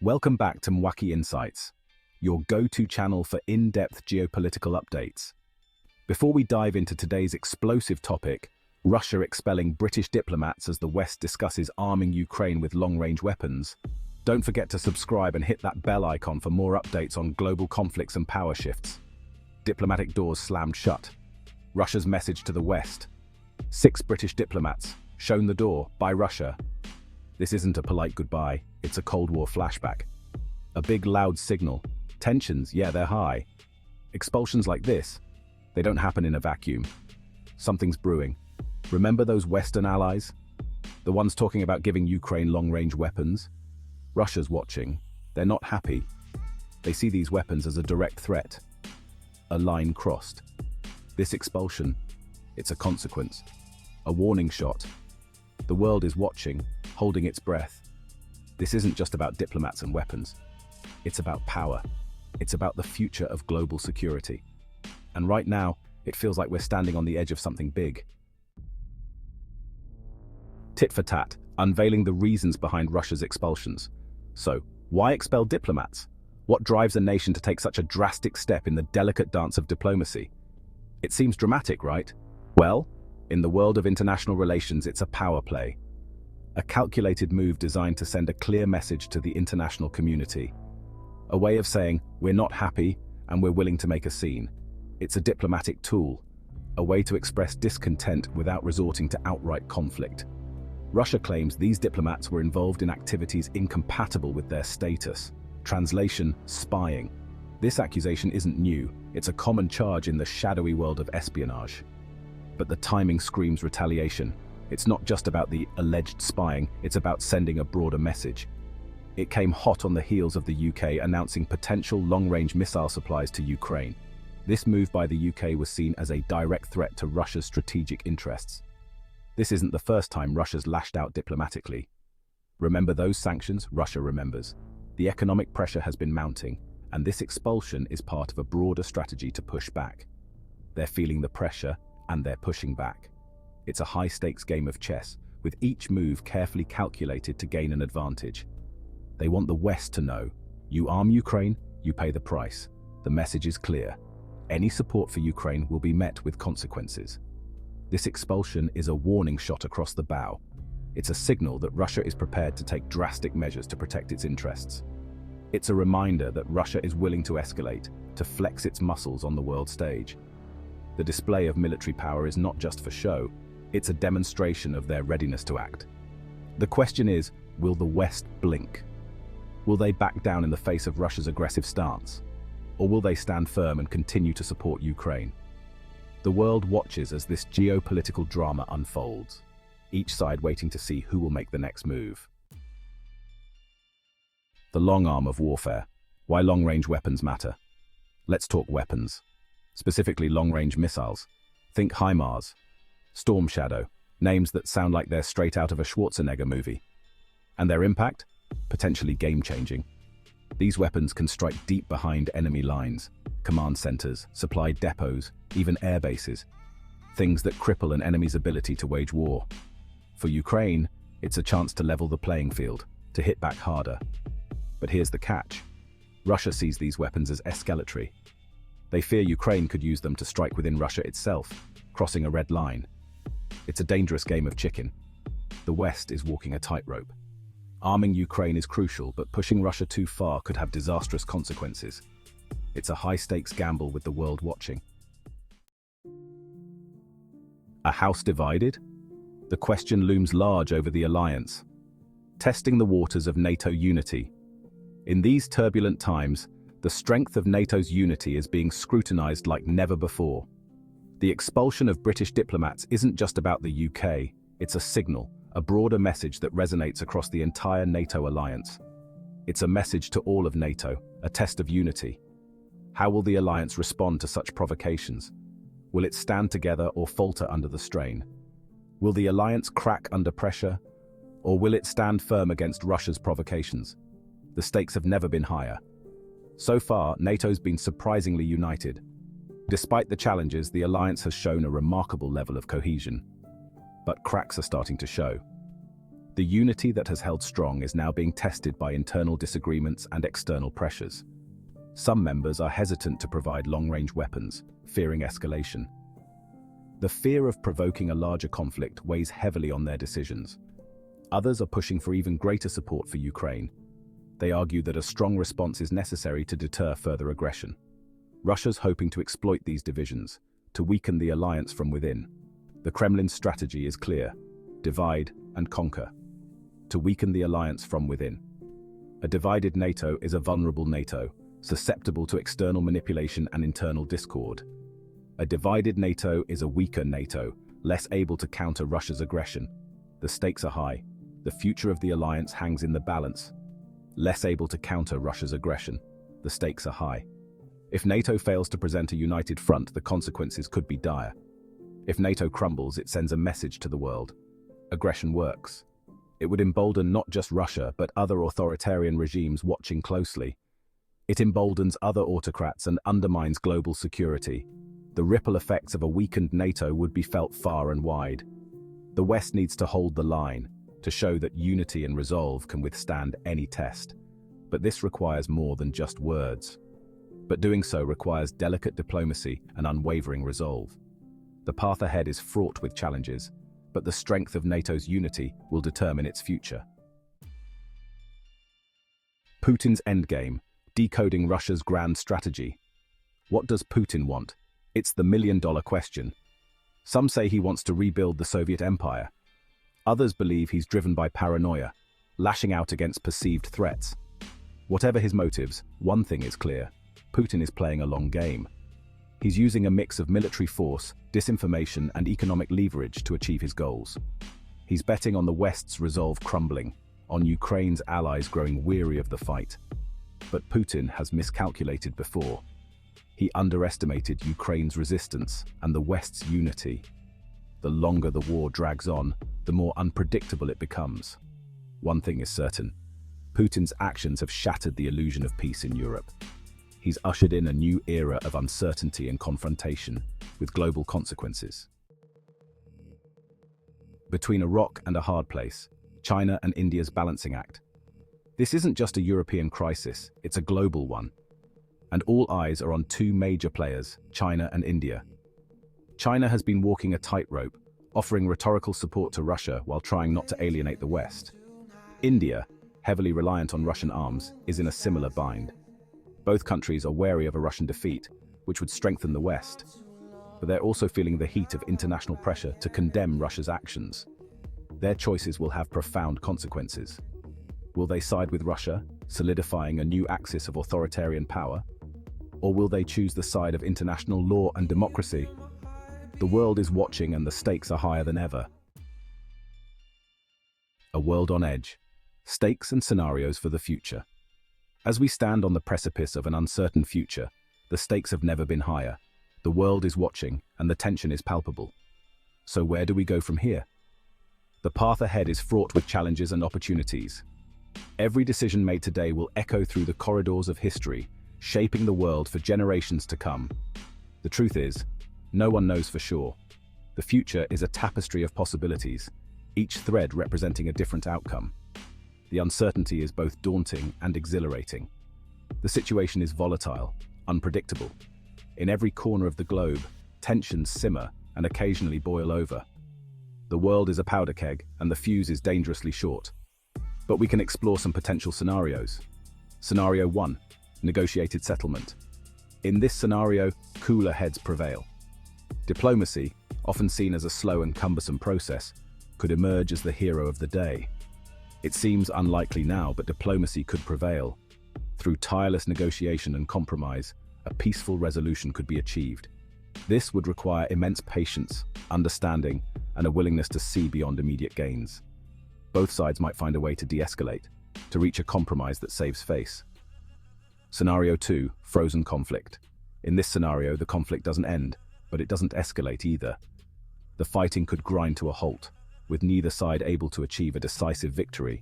Welcome back to Mwaki Insights, your go-to channel for in-depth geopolitical updates. Before we dive into today's explosive topic, Russia expelling British diplomats as the West discusses arming Ukraine with long-range weapons, don't forget to subscribe and hit that bell icon for more updates on global conflicts and power shifts. Diplomatic doors slammed shut. Russia's message to the West. 6 British diplomats shown the door by Russia. This isn't a polite goodbye, it's a Cold War flashback. A big loud signal. Tensions, yeah, they're high. Expulsions like this, they don't happen in a vacuum. Something's brewing. Remember those Western allies? The ones talking about giving Ukraine long-range weapons? Russia's watching. They're not happy. They see these weapons as a direct threat. A line crossed. This expulsion, it's a consequence. A warning shot. The world is watching, holding its breath. This isn't just about diplomats and weapons. It's about power. It's about the future of global security. And right now, it feels like we're standing on the edge of something big. Tit for tat, unveiling the reasons behind Russia's expulsions. So, why expel diplomats? What drives a nation to take such a drastic step in the delicate dance of diplomacy? It seems dramatic, right? Well, in the world of international relations, it's a power play. A calculated move designed to send a clear message to the international community. A way of saying, we're not happy and we're willing to make a scene. It's a diplomatic tool, a way to express discontent without resorting to outright conflict. Russia claims these diplomats were involved in activities incompatible with their status. Translation, spying. This accusation isn't new, it's a common charge in the shadowy world of espionage. But the timing screams retaliation. It's not just about the alleged spying, it's about sending a broader message. It came hot on the heels of the UK announcing potential long-range missile supplies to Ukraine. This move by the UK was seen as a direct threat to Russia's strategic interests. This isn't the first time Russia's lashed out diplomatically. Remember those sanctions? Russia remembers. The economic pressure has been mounting, and this expulsion is part of a broader strategy to push back. They're feeling the pressure, and they're pushing back. It's a high-stakes game of chess, with each move carefully calculated to gain an advantage. They want the West to know, you arm Ukraine, you pay the price. The message is clear. Any support for Ukraine will be met with consequences. This expulsion is a warning shot across the bow. It's a signal that Russia is prepared to take drastic measures to protect its interests. It's a reminder that Russia is willing to escalate, to flex its muscles on the world stage. The display of military power is not just for show, it's a demonstration of their readiness to act. The question is, will the West blink? Will they back down in the face of Russia's aggressive stance? Or will they stand firm and continue to support Ukraine? The world watches as this geopolitical drama unfolds, each side waiting to see who will make the next move. The long arm of warfare. Why long-range weapons matter. Let's talk weapons. Specifically long-range missiles. Think HIMARS, Storm Shadow, names that sound like they're straight out of a Schwarzenegger movie. And their impact? Potentially game-changing. These weapons can strike deep behind enemy lines, command centers, supply depots, even air bases. Things that cripple an enemy's ability to wage war. For Ukraine, it's a chance to level the playing field, to hit back harder. But here's the catch. Russia sees these weapons as escalatory. They fear Ukraine could use them to strike within Russia itself, crossing a red line. It's a dangerous game of chicken. The West is walking a tightrope. Arming Ukraine is crucial, but pushing Russia too far could have disastrous consequences. It's a high-stakes gamble with the world watching. A house divided? The question looms large over the alliance, testing the waters of NATO unity. In these turbulent times, the strength of NATO's unity is being scrutinized like never before. The expulsion of British diplomats isn't just about the UK, it's a signal, a broader message that resonates across the entire NATO alliance. It's a message to all of NATO, a test of unity. How will the alliance respond to such provocations? Will it stand together or falter under the strain? Will the alliance crack under pressure, or will it stand firm against Russia's provocations? The stakes have never been higher. So far, NATO's been surprisingly united. Despite the challenges, the alliance has shown a remarkable level of cohesion. But cracks are starting to show. The unity that has held strong is now being tested by internal disagreements and external pressures. Some members are hesitant to provide long-range weapons, fearing escalation. The fear of provoking a larger conflict weighs heavily on their decisions. Others are pushing for even greater support for Ukraine. They argue that a strong response is necessary to deter further aggression. Russia's hoping to exploit these divisions, to weaken the alliance from within. The Kremlin's strategy is clear: divide and conquer. To weaken the alliance from within. A divided NATO is a vulnerable NATO, susceptible to external manipulation and internal discord. A divided NATO is a weaker NATO, less able to counter Russia's aggression. The stakes are high. The future of the alliance hangs in the balance. Less able to counter Russia's aggression. The stakes are high. If NATO fails to present a united front, the consequences could be dire. If NATO crumbles, it sends a message to the world. Aggression works. It would embolden not just Russia, but other authoritarian regimes watching closely. It emboldens other autocrats and undermines global security. The ripple effects of a weakened NATO would be felt far and wide. The West needs to hold the line, to show that unity and resolve can withstand any test. But this requires more than just words. But doing so requires delicate diplomacy and unwavering resolve. The path ahead is fraught with challenges, but the strength of NATO's unity will determine its future. Putin's endgame, decoding Russia's grand strategy. What does Putin want? It's the million-dollar question. Some say he wants to rebuild the Soviet Empire. Others believe he's driven by paranoia, lashing out against perceived threats. Whatever his motives, one thing is clear: Putin is playing a long game. He's using a mix of military force, disinformation, and economic leverage to achieve his goals. He's betting on the West's resolve crumbling, on Ukraine's allies growing weary of the fight. But Putin has miscalculated before. He underestimated Ukraine's resistance and the West's unity. The longer the war drags on, the more unpredictable it becomes. One thing is certain: Putin's actions have shattered the illusion of peace in Europe. He's ushered in a new era of uncertainty and confrontation, with global consequences. Between a rock and a hard place, China and India's balancing act. This isn't just a European crisis, it's a global one. And all eyes are on two major players, China and India. China has been walking a tightrope, offering rhetorical support to Russia while trying not to alienate the West. India, heavily reliant on Russian arms, is in a similar bind. Both countries are wary of a Russian defeat, which would strengthen the West. But they're also feeling the heat of international pressure to condemn Russia's actions. Their choices will have profound consequences. Will they side with Russia, solidifying a new axis of authoritarian power? Or will they choose the side of international law and democracy? The world is watching and the stakes are higher than ever. A world on edge. Stakes and scenarios for the future. As we stand on the precipice of an uncertain future, the stakes have never been higher. The world is watching, and the tension is palpable. So where do we go from here? The path ahead is fraught with challenges and opportunities. Every decision made today will echo through the corridors of history, shaping the world for generations to come. The truth is, no one knows for sure. The future is a tapestry of possibilities, each thread representing a different outcome. The uncertainty is both daunting and exhilarating. The situation is volatile, unpredictable. In every corner of the globe, tensions simmer and occasionally boil over. The world is a powder keg, and the fuse is dangerously short. But we can explore some potential scenarios. Scenario 1: negotiated settlement. In this scenario, cooler heads prevail. Diplomacy, often seen as a slow and cumbersome process, could emerge as the hero of the day. It seems unlikely now, but diplomacy could prevail. Through tireless negotiation and compromise, a peaceful resolution could be achieved. This would require immense patience, understanding, and a willingness to see beyond immediate gains. Both sides might find a way to de-escalate, to reach a compromise that saves face. Scenario 2: frozen conflict. In this scenario, the conflict doesn't end, but it doesn't escalate either. The fighting could grind to a halt, with neither side able to achieve a decisive victory.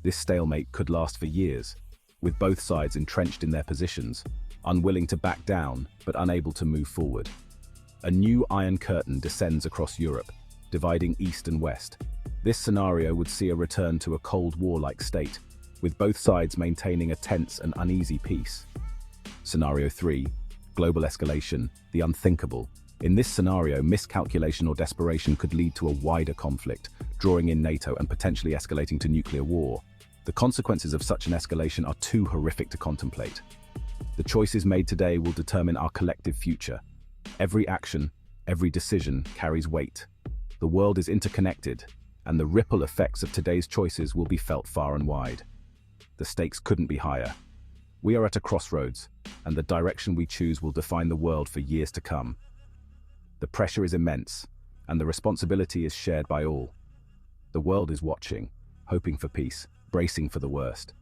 This stalemate could last for years, with both sides entrenched in their positions, unwilling to back down but unable to move forward. A new Iron Curtain descends across Europe, dividing East and West. This scenario would see a return to a Cold War-like state, with both sides maintaining a tense and uneasy peace. Scenario 3. Global escalation, the unthinkable. In this scenario, miscalculation or desperation could lead to a wider conflict, drawing in NATO and potentially escalating to nuclear war. The consequences of such an escalation are too horrific to contemplate. The choices made today will determine our collective future. Every action, every decision carries weight. The world is interconnected, and the ripple effects of today's choices will be felt far and wide. The stakes couldn't be higher. We are at a crossroads, and the direction we choose will define the world for years to come. The pressure is immense, and the responsibility is shared by all. The world is watching, hoping for peace, bracing for the worst.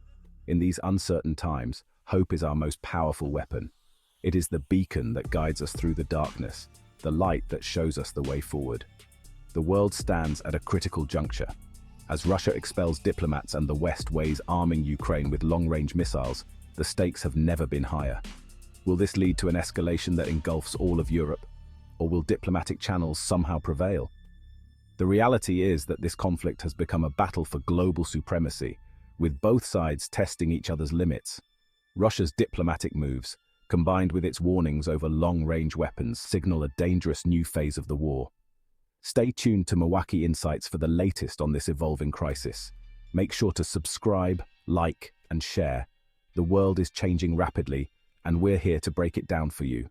In these uncertain times, hope is our most powerful weapon. It is the beacon that guides us through the darkness, the light that shows us the way forward. The world stands at a critical juncture. As Russia expels diplomats and the West weighs arming Ukraine with long-range missiles, the stakes have never been higher. Will this lead to an escalation that engulfs all of Europe? Or will diplomatic channels somehow prevail? The reality is that this conflict has become a battle for global supremacy, with both sides testing each other's limits. Russia's diplomatic moves, combined with its warnings over long-range weapons, signal a dangerous new phase of the war. Stay tuned to Milwaukee Insights for the latest on this evolving crisis. Make sure to subscribe, like, and share. The world is changing rapidly, and we're here to break it down for you.